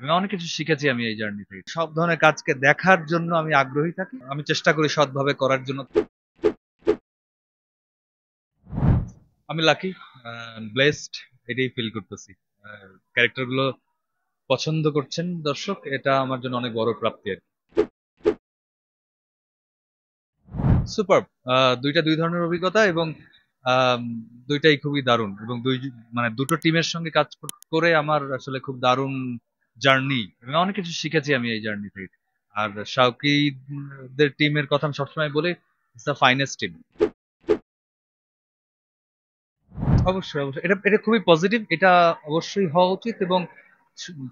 এবং অনেক কিছু শিখেছি আমি এই জার্নি থেকে। সব ধরনের কাজকে দেখার জন্য আমি আগ্রহী থাকি। আমি চেষ্টা করি সৎভাবে করার জন্য। আমি লাকি, ব্লেসড, এটাই ফিল করতেছি। ক্যারেক্টার গুলো পছন্দ করছেন দর্শক, এটা আমার জন্য অনেক বড় প্রাপ্তি আর কি। সুপারব। দুইটা দুই ধরনের অভিজ্ঞতা এবং আম, দুইটাই খুবই দারুণ এবং মানে দুটো টিমের সঙ্গে কাজ করে আমার আসলে খুব দারুণ জার্নি এবং অনেক কিছু শিখেছি আমি এই জার্নি থেকে। আর শাওকিদের টিমের কথা আমি সবসময় বলি, ইটস দ্য ফাইনেস্ট টিম। অবশ্যই অবশ্যই, এটা এটা খুবই পজিটিভ, এটা অবশ্যই হওয়া উচিত। এবং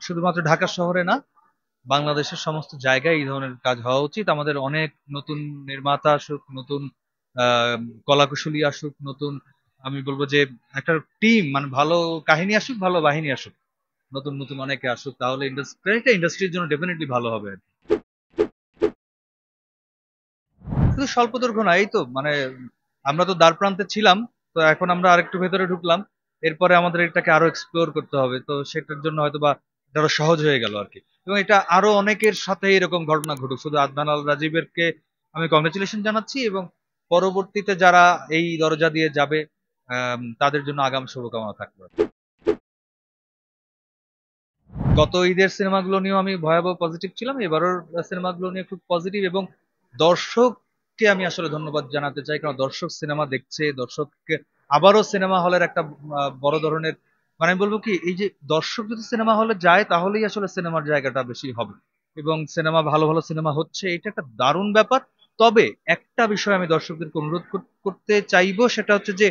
শুধুমাত্র ঢাকা শহরে না, বাংলাদেশের সমস্ত জায়গায় এই ধরনের কাজ হওয়া উচিত। আমাদের অনেক নতুন নির্মাতা আসুক, নতুন আহ, কলাকুশলী আসুক, নতুন, আমি বলবো যে একটা টিম, মানে ভালো কাহিনী আসুক, ভালো বাহিনী আসুক, নতুন নতুন অনেকে আসুক, তাহলে ইন্ডাস্ট্রির জন্য ডেফিনেটলি ভালো হবে আর কি। শুধু স্বল্প দৈর্ঘ্য না, এই তো মানে আমরা তো দ্বার প্রান্তে ছিলাম, তো এখন আমরা আরেকটু ভেতরে ঢুকলাম। এরপরে আমাদের এটাকে আরো এক্সপ্লোর করতে হবে, তো সেটার জন্য হয়তো বা এটা আরো সহজ হয়ে গেল আর কি। এবং এটা আরো অনেকের সাথে এরকম ঘটনা ঘটুক, শুধু আদনান আল রাজীবেরকে আমি কংগ্রেচুলেশন জানাচ্ছি, এবং পরবর্তীতে যারা এই দরজা দিয়ে যাবে তাদের জন্য আগাম শুভকামনা থাকবে। গত ঈদের সিনেমাগুলো নিয়েও আমি ভয়াবহ পজিটিভ ছিলাম, এবারের সিনেমাগুলো নিয়ে খুব পজিটিভ। এবং দর্শককে আমি আসলে ধন্যবাদ জানাতে চাই, কারণ দর্শক সিনেমা দেখছে, দর্শককে আবারও সিনেমা হলের একটা বড় ধরনের, মানে আমি বলবো কি, এই যে দর্শক যদি সিনেমা হলে যায় তাহলেই আসলে সিনেমার জায়গাটা বেশি হবে। এবং সিনেমা, ভালো ভালো সিনেমা হচ্ছে, এটা একটা দারুণ ব্যাপার। তবে একটা বিষয় আমি দর্শকদেরকে অনুরোধ করতে চাইবো, সেটা হচ্ছে যে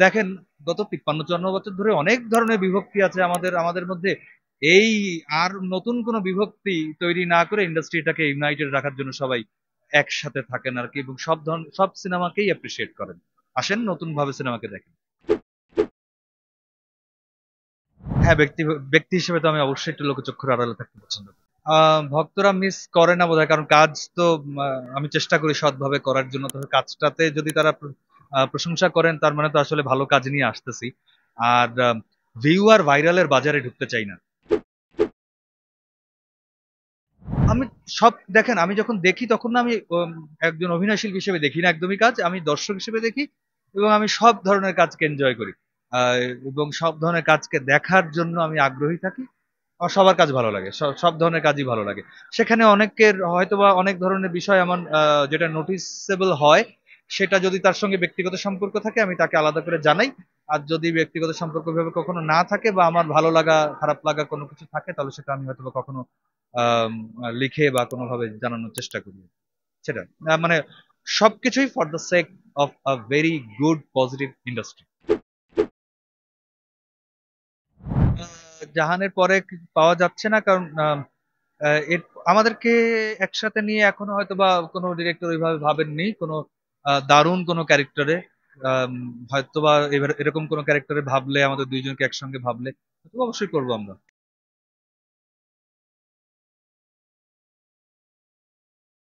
দেখেন, গত 53-54 বছর ধরে অনেক ধরনের বিভক্তি আছে আমাদের আমাদের মধ্যে। এই আর নতুন কোনো বিভক্তি তৈরি না করে ইন্ডাস্ট্রিটাকে ইউনাইটেড রাখার জন্য সবাই একসাথে থাকেন আর কি, এবং সব সিনেমাকেই অ্যাপ্রিসিয়েট করেন। আসেন নতুন ভাবে সিনেমাকে দেখেন। হ্যাঁ, ব্যক্তি ব্যক্তি হিসেবে তো আমি অবশ্যই একটু লোকচক্ষুর আড়ালে থাকতে পছন্দ করি। ভক্তরা মিস করে না বোধহয়, কারণ কাজ তো আমি চেষ্টা করি সৎভাবে করার জন্য। তবে কাজটাতে যদি তারা প্রশংসা করেন, তার মানে তো আসলে ভালো কাজ নিয়ে আসতেছি। আর ভিউ আর ভাইরালের বাজারে ঢুকতে চাই না। আমি সব, দেখেন, আমি যখন দেখি তখন না আমি একজন অভিনয় শিল্পী হিসেবে দেখি না একদমই কাজ, আমি দর্শক হিসেবে দেখি। এবং আমি সব ধরনের কাজকে এনজয় করি। আহ, এবং সব ধরনের কাজকে দেখার জন্য আমি আগ্রহী থাকি। আমার সবার কাজ ভালো লাগে, সব ধরনের কাজই ভালো লাগে। সেখানে অনেকের হয়তোবা অনেক ধরনের বিষয় আমার যেটা নোটিসেবল হয়, সেটা যদি তার সঙ্গে ব্যক্তিগত সম্পর্ক থাকে আমি তাকে আলাদা করে জানাই। আর যদি ব্যক্তিগত সম্পর্ক ভাবে কখনো না থাকে, বা আমার ভালো লাগা খারাপ লাগা কোনো কিছু থাকে, তাহলে সেটা আমি হয়তোবা কখনো আম, লিখে বা কোনোভাবে জানানোর চেষ্টা করি। সেটা মানে সবকিছুই for the sake of a very good positive industry. জাহানের পরে পাওয়া যাচ্ছে না, কারণ আমাদেরকে একসাথে নিয়ে এখনো হয়তো বা কোনো ডিরেক্টর ওইভাবে ভাবেননি কোনো দারুণ কোনো ক্যারেক্টারে। হয়তো বা এবার এরকম কোনো ক্যারেক্টারে ভাবলে, আমাদের দুইজনকে একসঙ্গে ভাবলে, তো অবশ্যই করবো আমরা।